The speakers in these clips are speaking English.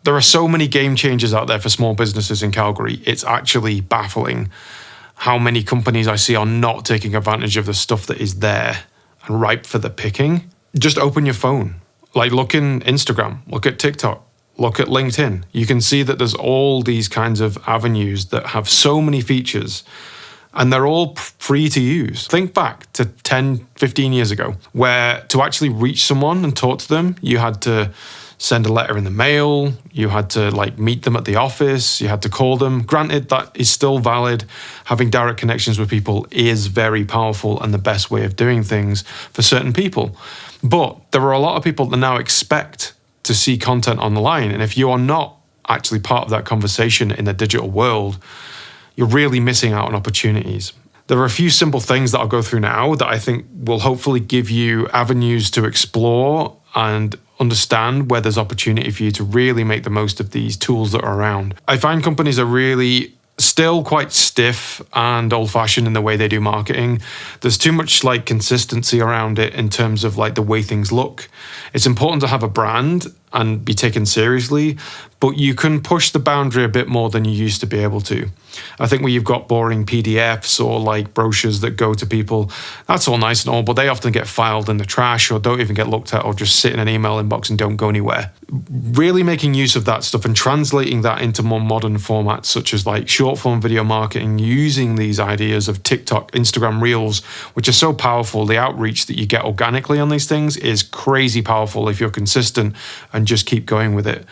There are so many game changers out there for small businesses in Calgary. It's actually baffling how many companies I see are not taking advantage of the stuff that is there and ripe for the picking. Just open your phone. Like, look in Instagram, look at TikTok, look at LinkedIn. You can see that there's all these kinds of avenues that have so many features, and they're all free to use. Think back to 10, 15 years ago, where to actually reach someone and talk to them, you had to send a letter in the mail, you had to meet them at the office, you had to call them. Granted, that is still valid. Having direct connections with people is very powerful and the best way of doing things for certain people. But there are a lot of people that now expect to see content online. And if you are not actually part of that conversation in the digital world, you're really missing out on opportunities. There are a few simple things that I'll go through now that I think will hopefully give you avenues to explore and understand where there's opportunity for you to really make the most of these tools that are around. I find companies are really still quite stiff and old-fashioned in the way they do marketing. There's too much consistency around it in terms of the way things look. It's important to have a brand and be taken seriously, but you can push the boundary a bit more than you used to be able to. I think where you've got boring PDFs or brochures that go to people, that's all nice and all, but they often get filed in the trash or don't even get looked at or just sit in an email inbox and don't go anywhere. Really making use of that stuff and translating that into more modern formats such as short form video marketing, using these ideas of TikTok, Instagram Reels, which are so powerful. The outreach that you get organically on these things is crazy powerful if you're consistent and just keep going with it.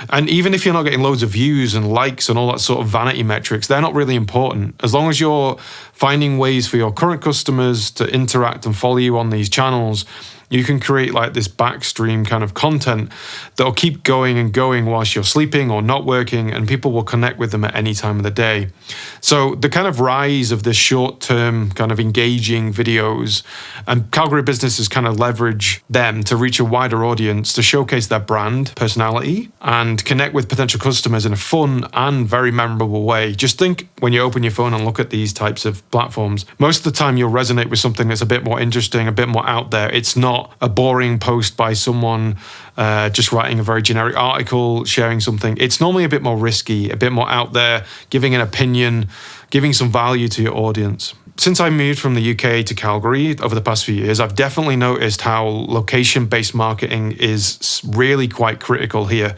And even if you're not getting loads of views and likes and all that sort of vanity metrics, they're not really important. As long as you're finding ways for your current customers to interact and follow you on these channels, you can create this backstream kind of content that'll keep going and going whilst you're sleeping or not working, and people will connect with them at any time of the day. So the kind of rise of this short-term kind of engaging videos, and Calgary businesses kind of leverage them to reach a wider audience, to showcase their brand personality and connect with potential customers in a fun and very memorable way. Just think when you open your phone and look at these types of platforms, most of the time you'll resonate with something that's a bit more interesting, a bit more out there. It's not a boring post by someone just writing a very generic article, sharing something. It's normally a bit more risky, a bit more out there, giving an opinion, giving some value to your audience. Since I moved from the UK to Calgary over the past few years, I've definitely noticed how location-based marketing is really quite critical here,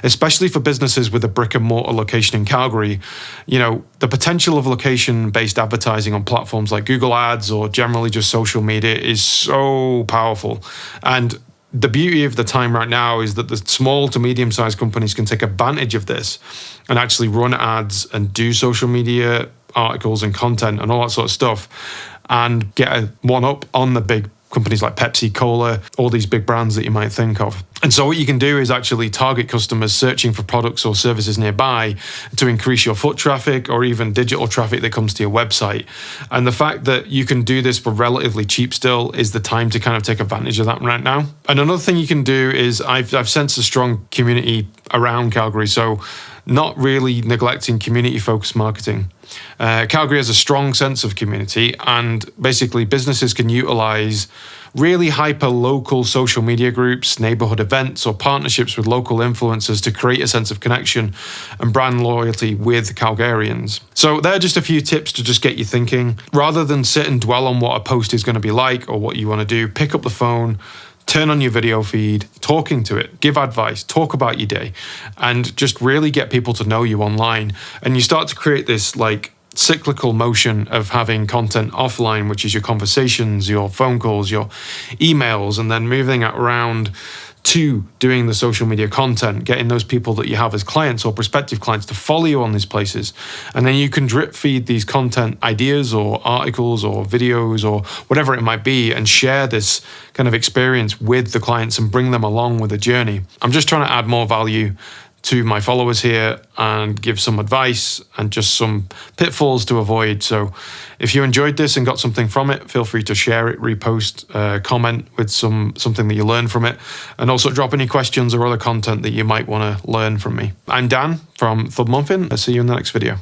especially for businesses with a brick and mortar location in Calgary. The potential of location-based advertising on platforms like Google Ads or generally just social media is so powerful. And the beauty of the time right now is that the small to medium-sized companies can take advantage of this and actually run ads and do social media articles and content and all that sort of stuff and get a one-up on the big companies like Pepsi, Cola, all these big brands that you might think of. And so what you can do is actually target customers searching for products or services nearby to increase your foot traffic or even digital traffic that comes to your website. And the fact that you can do this for relatively cheap still is the time to kind of take advantage of that right now. And another thing you can do is I've sensed a strong community around Calgary, so not really neglecting community-focused marketing. Calgary has a strong sense of community, and basically businesses can utilize really hyper-local social media groups, neighborhood events, or partnerships with local influencers to create a sense of connection and brand loyalty with Calgarians. So there are just a few tips to just get you thinking. Rather than sit and dwell on what a post is going to be like or what you want to do, pick up the phone, turn on your video feed, talking to it, give advice, talk about your day, and just really get people to know you online. And you start to create this cyclical motion of having content offline, which is your conversations, your phone calls, your emails, and then moving it around to doing the social media content, getting those people that you have as clients or prospective clients to follow you on these places. And then you can drip feed these content ideas or articles or videos or whatever it might be and share this kind of experience with the clients and bring them along with the journey. I'm just trying to add more value to my followers here and give some advice and just some pitfalls to avoid. So if you enjoyed this and got something from it, feel free to share it, repost, comment with something that you learned from it, and also drop any questions or other content that you might want to learn from me. I'm Dan from Thumbmuffin. I'll see you in the next video.